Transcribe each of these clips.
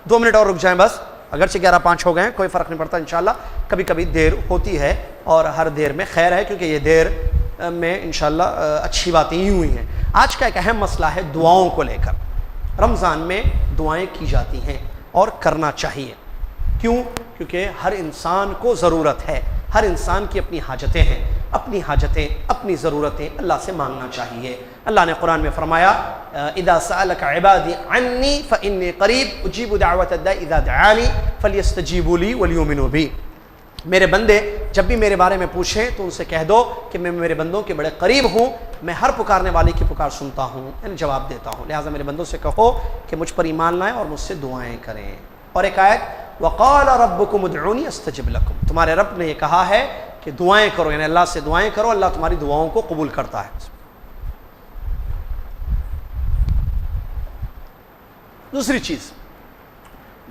2 minute اور رک جائیں بس، اگرچہ 11:05 ہو گئے ہیں، کوئی فرق نہیں پڑتا انشاءاللہ، کبھی کبھی دیر ہوتی ہے اور ہر دیر میں خیر ہے، کیونکہ یہ دیر میں انشاءاللہ اچھی باتیں ہی ہوئی ہیں۔ آج کا ایک اہم مسئلہ ہے دعاؤں کو لے کر۔ رمضان میں دعائیں کی جاتی ہیں اور کرنا چاہیے، کیوں؟ کیونکہ ہر انسان کو ضرورت ہے، ہر انسان کی اپنی حاجتیں ہیں، اپنی حاجتیں، اپنی ضرورتیں اللہ سے مانگنا چاہیے۔ اللہ نے قرآن میں فرمایا اذا سألك عبادی عنی فإنی قریب اجیب دعوت الداع اذا دعانی فلیستجیبوا لی ولیؤمنوا بی۔ میرے بندے جب بھی میرے بارے میں پوچھیں تو ان سے کہہ دو کہ میں میرے بندوں کے بڑے قریب ہوں، میں ہر پکارنے والے کی پکار سنتا ہوں، یعنی جواب دیتا ہوں، لہٰذا میرے بندوں سے کہو کہ مجھ پر ایمان لائیں اور مجھ سے دعائیں کریں۔ اور ایک آیت وقال ربکم ادعونی استجب لکم، تمہارے رب نے یہ کہا ہے کہ دعائیں کرو، یعنی اللہ سے دعائیں کرو، اللہ تمہاری دعاؤں کو قبول کرتا ہے۔ دوسری چیز،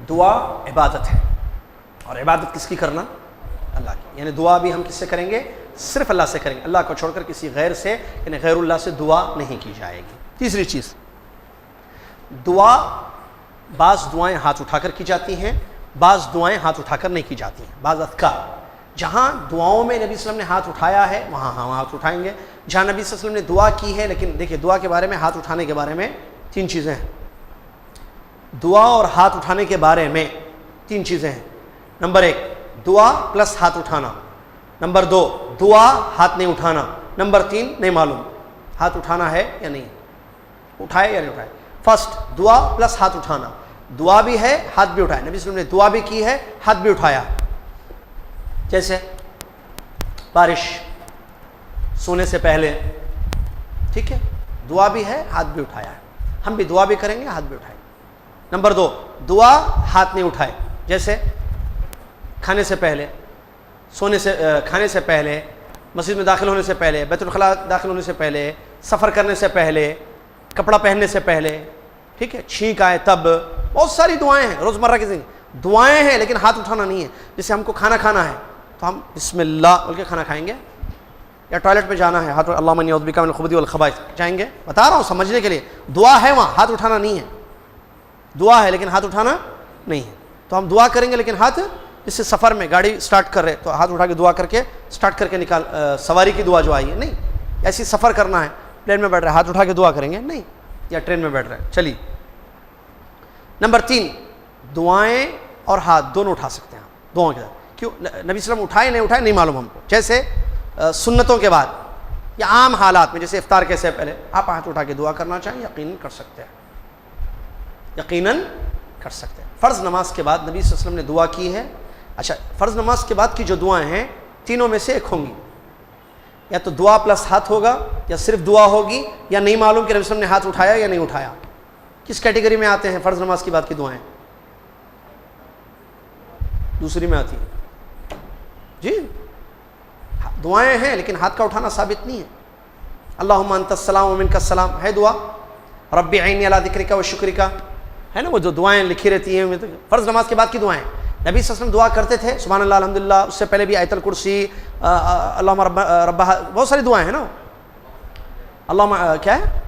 دعا عبادت ہے، اور عبادت کس کی کرنا؟ اللہ کی، یعنی دعا بھی ہم کس سے کریں گے؟ صرف اللہ سے کریں گے، اللہ کو چھوڑ کر کسی غیر سے یعنی غیر اللہ سے دعا نہیں کی جائے گی۔ تیسری چیز، دعا بعض دعائیں ہاتھ اٹھا کر کی جاتی ہیں، بعض دعائیں ہاتھ اٹھا کر نہیں کی جاتی ہیں۔ بعض اذکار جہاں دعاؤں میں نبی صلی اللہ علیہ وسلم نے ہاتھ اٹھایا ہے وہاں ہم ہاتھ اٹھائیں گے، جہاں نبی صلی اللہ علیہ وسلم نے دعا کی ہے، لیکن دیکھیے دعا کے بارے میں، ہاتھ اٹھانے کے بارے میں 3 چیزیں ہیں۔ دعا اور ہاتھ اٹھانے کے بارے میں 3 چیزیں ہیں۔ نمبر 1 دعا پلس ہاتھ اٹھانا، نمبر 2 دعا ہاتھ نہیں اٹھانا، نمبر 3 نہیں معلوم ہاتھ اٹھانا ہے یا نہیں، اٹھائے یا نہیں اٹھائے۔ فرسٹ دعا پلس ہاتھ اٹھانا، دعا بھی ہے ہاتھ بھی اٹھائے، نبی صلی اللہ علیہ وسلم نے دعا بھی کی ہے ہاتھ بھی اٹھایا، جیسے بارش سونے سے پہلے، ٹھیک ہے، دعا بھی ہے ہاتھ بھی اٹھایا ہے، ہم بھی دعا بھی کریں گے ہاتھ بھی اٹھائیں گے۔ نمبر 2 دعا ہاتھ نہیں اٹھائے، جیسے کھانے سے پہلے، سونے سے کھانے سے پہلے، مسجد میں داخل ہونے سے پہلے، بیت الخلاء داخل ہونے سے پہلے، سفر کرنے سے پہلے، کپڑا پہننے سے پہلے، ٹھیک ہے، چھینک آئے تب، بہت ساری دعائیں ہیں روزمرہ کی زندگی، دعائیں ہیں لیکن ہاتھ اٹھانا نہیں ہے۔ جیسے ہم کو کھانا کھانا ہے تو ہم بسم اللہ بول کے کھانا کھائیں گے، یا ٹوائلٹ پہ جانا ہے ہاتھ اللہم انی اعوذ بک من الخبث والخبائث جائیں گے، بتا رہا ہوں سمجھنے کے لیے، دعا ہے وہاں، ہاتھ اٹھانا نہیں ہے، دعا ہے لیکن ہاتھ اٹھانا نہیں ہے۔ تو ہم دعا کریں گے لیکن ہاتھ، اس سے سفر میں گاڑی سٹارٹ کر رہے تو ہاتھ اٹھا کے دعا کر کے سٹارٹ کر کے نکال، سواری کی دعا جو آئی ہے نہیں، ایسی سفر کرنا ہے، پلین میں بیٹھ رہے ہاتھ اٹھا کے دعا کریں گے نہیں، یا ٹرین میں بیٹھ رہے ہیں۔ چلیے نمبر 3 دعائیں اور ہاتھ دونوں اٹھا سکتے ہیں دعاؤں کے ساتھ، کیوں؟ نبی صلی اللہ علیہ وسلم اٹھائے نہیں اٹھائے نہیں معلوم ہم کو، جیسے سنتوں کے بعد یا عام حالات میں، جیسے افطار کے سے پہلے آپ ہاتھ اٹھا کے دعا کرنا چاہیں یقیناً کر سکتے ہیں، یقیناً کر سکتے ہیں۔ فرض نماز کے بعد نبی صلی اللہ علیہ وسلم نے دعا کی ہے، اچھا فرض نماز کے بعد کی جو دعائیں ہیں تینوں میں سے ایک ہوں گی، یا تو دعا پلس ہاتھ ہوگا، یا صرف دعا ہوگی، یا نہیں معلوم کہ نبی صلی اللہ علیہ وسلم نے ہاتھ اٹھایا یا نہیں اٹھایا۔ کس کیٹیگری میں آتے ہیں فرض نماز کے بعد کی دعائیں؟ دوسری میں آتی ہیں جی، دعائیں ہیں لیکن ہاتھ کا اٹھانا ثابت نہیں ہے۔ اللہم انت السلام ومنک السلام ہے دعا، رب اعینی علی ذکرک و شکرک ہے نا، وہ جو دعائیں لکھی رہتی ہیں فرض نماز کے بعد کی دعائیں، نبی صلی اللہ علیہ وسلم دعا کرتے تھے سبحان اللہ الحمدللہ، اس سے پہلے بھی آیت الکرسی، اللہم رب بہت ساری دعائیں ہیں نا، اللہم کیا ہے،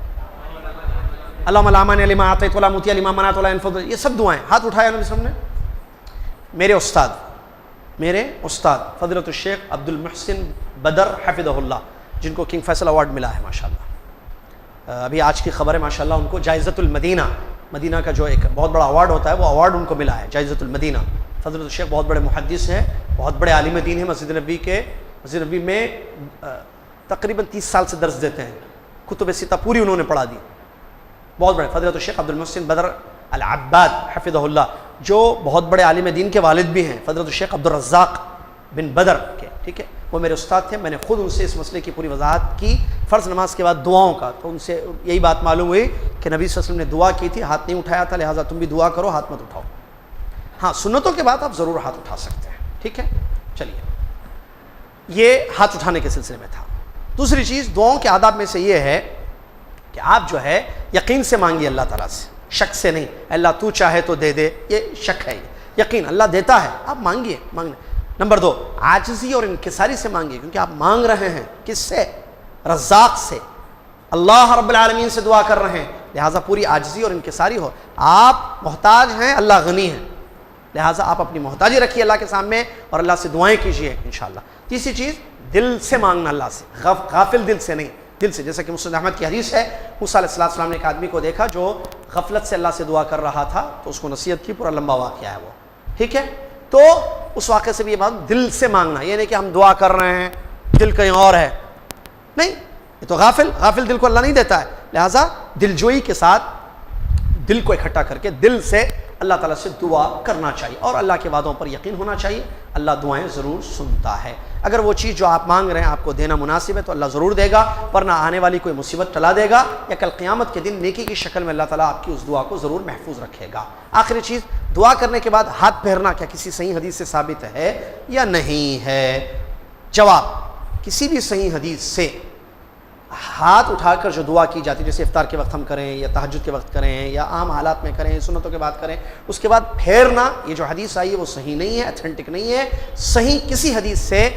اللہم لا مانع لما اعطیت ولا معطی لما منعت ولا ينفع، یہ سب دعائیں ہاتھ اٹھایا نبی صلی اللہ علیہ وسلم نے۔ میرے استاد فضیلۃ الشیخ عبد المحسن بدر حفظہ اللہ، جن کو کنگ فیصل ایوارڈ ملا ہے ماشاءاللہ، ابھی آج کی خبر ہے ماشاءاللہ، ان کو جائزۃ المدینہ، مدینہ کا جو ایک بہت بڑا ایوارڈ ہوتا ہے وہ ایوارڈ ان کو ملا ہے، جائزۃ المدینہ۔ فضیلۃ الشیخ بہت بڑے محدث ہیں، بہت بڑے عالم دین ہیں، مسجد نبی میں تقریباً 30 سال سے درس دیتے ہیں، کتب ستہ پوری انہوں نے پڑھا دی، بہت بڑے فضیلۃ الشیخ عبد المحسن بدر العباد حفظہ اللہ، جو بہت بڑے عالم دین کے والد بھی ہیں، فضیلۃ الشیخ عبد الرزاق بن بدر کے، ٹھیک ہے، وہ میرے استاد تھے، میں نے خود ان سے اس مسئلے کی پوری وضاحت کی فرض نماز کے بعد دعاؤں کا، تو ان سے یہی بات معلوم ہوئی کہ نبی صلی اللہ علیہ وسلم نے دعا کی تھی، ہاتھ نہیں اٹھایا تھا، لہٰذا تم بھی دعا کرو ہاتھ مت اٹھاؤ۔ ہاں سنتوں کے بعد آپ ضرور ہاتھ اٹھا سکتے ہیں، ٹھیک ہے۔ چلیے یہ ہاتھ اٹھانے کے سلسلے میں تھا۔ دوسری چیز دعاؤں کے آداب میں سے یہ ہے کہ آپ جو ہے یقین سے مانگیے اللہ تعالیٰ سے، شک سے نہیں، اللہ تو چاہے تو دے دے، یہ شک ہے، یقین اللہ دیتا ہے، آپ مانگیے مانگنے۔ نمبر 2 عاجزی اور انکساری سے مانگیے، کیونکہ آپ مانگ رہے ہیں کس سے؟ رزاق سے، اللہ رب العالمین سے دعا کر رہے ہیں، لہٰذا پوری عاجزی اور انکساری ہو. آپ محتاج ہیں, اللہ غنی ہے, لہٰذا آپ اپنی محتاجی رکھیے اللہ کے سامنے اور اللہ سے دعائیں کیجیے انشاءاللہ. تیسری چیز, دل سے مانگنا اللہ سے, غافل دل سے نہیں, دل سے. جیسا کہ مسند احمد کی حدیث ہے, موسیٰ علیہ السلام نے ایک آدمی کو دیکھا جو غفلت سے اللہ سے دعا کر رہا تھا, تو اس کو نصیحت کی, پورا لمبا واقعہ ہے وہ, ٹھیک ہے. تو اس واقعے سے بھی یہ بات, دل سے مانگنا, یہ نہیں کہ ہم دعا کر رہے ہیں دل کہیں اور ہے, نہیں, یہ تو غافل دل کو اللہ نہیں دیتا ہے. لہٰذا دلجوئی کے ساتھ دل کو اکٹھا کر کے دل سے اللہ تعالیٰ سے دعا کرنا چاہیے, اور اللہ کے وعدوں پر یقین ہونا چاہیے. اللہ دعائیں ضرور سنتا ہے. اگر وہ چیز جو آپ مانگ رہے ہیں آپ کو دینا مناسب ہے تو اللہ ضرور دے گا, ورنہ آنے والی کوئی مصیبت ٹلا دے گا, یا کل قیامت کے دن نیکی کی شکل میں اللہ تعالیٰ آپ کی اس دعا کو ضرور محفوظ رکھے گا. آخری چیز, دعا کرنے کے بعد ہاتھ پھیرنا کیا کسی صحیح حدیث سے ثابت ہے یا نہیں ہے؟ جواب, کسی بھی صحیح حدیث سے ہاتھ اٹھا کر جو دعا کی جاتی ہے, جیسے افطار کے وقت ہم کریں یا تہجد کے وقت کریں یا عام حالات میں کریں, سنتوں کے بعد کریں, اس کے بعد پھیرنا, یہ جو حدیث آئی ہے وہ صحیح نہیں ہے, اتھینٹک نہیں ہے. صحیح کسی حدیث سے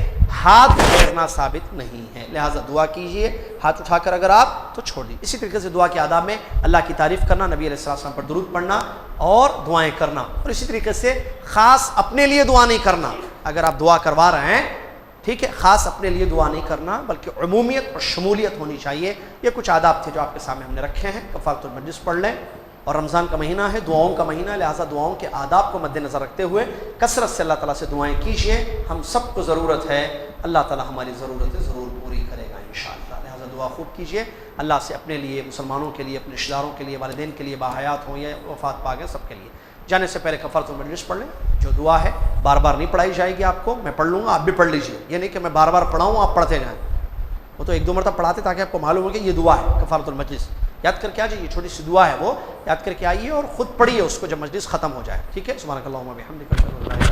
ہاتھ پھیرنا ثابت نہیں ہے. لہٰذا دعا کیجئے ہاتھ اٹھا کر, اگر آپ تو چھوڑ دیجیے. اسی طریقے سے دعا کے آداب میں اللہ کی تعریف کرنا, نبی علیہ السلام پر درود پڑھنا اور دعائیں کرنا. اور اسی طریقے سے خاص اپنے لیے دعا نہیں کرنا. اگر آپ دعا کروا رہے ہیں, ٹھیک ہے, خاص اپنے لیے دعا نہیں کرنا بلکہ عمومیت اور شمولیت ہونی چاہیے. یہ کچھ آداب تھے جو آپ کے سامنے ہم نے رکھے ہیں. کفارۃ المجلس پڑھ لیں, اور رمضان کا مہینہ ہے, دعاؤں کا مہینہ ہے, لہٰذا دعاؤں کے آداب کو مد نظر رکھتے ہوئے کثرت سے اللہ تعالیٰ سے دعائیں کیجیے. ہم سب کو ضرورت ہے, اللہ تعالیٰ ہماری ضرورتیں ضرور پوری کرے گا انشاءاللہ. لہٰذا دعا خوب کیجیے اللہ سے, اپنے لیے, مسلمانوں کے لیے, اپنے رشتہ داروں کے لیے, والدین کے لیے, باحیات ہوں یا وفات پا گئے, سب کے لیے. جانے سے پہلے کفارۃ المجلس پڑھ لیں, جو دعا ہے بار بار نہیں پڑھائی جائے گی آپ کو, میں پڑھ لوں گا آپ بھی پڑھ لیجیے. یہ نہیں کہ میں بار بار پڑھاؤں آپ پڑھتے جائیں, وہ تو ایک دو مرتبہ پڑھاتے تاکہ آپ کو معلوم ہو کہ یہ دعا ہے کفارۃ المجلس. یاد کر کے آ جائیے, چھوٹی سی دعا ہے وہ, یاد کر کے آئیے اور خود پڑھیے اس کو جب مجلس ختم ہو جائے, ٹھیک ہے. سبحانک اللہم و بحمدک.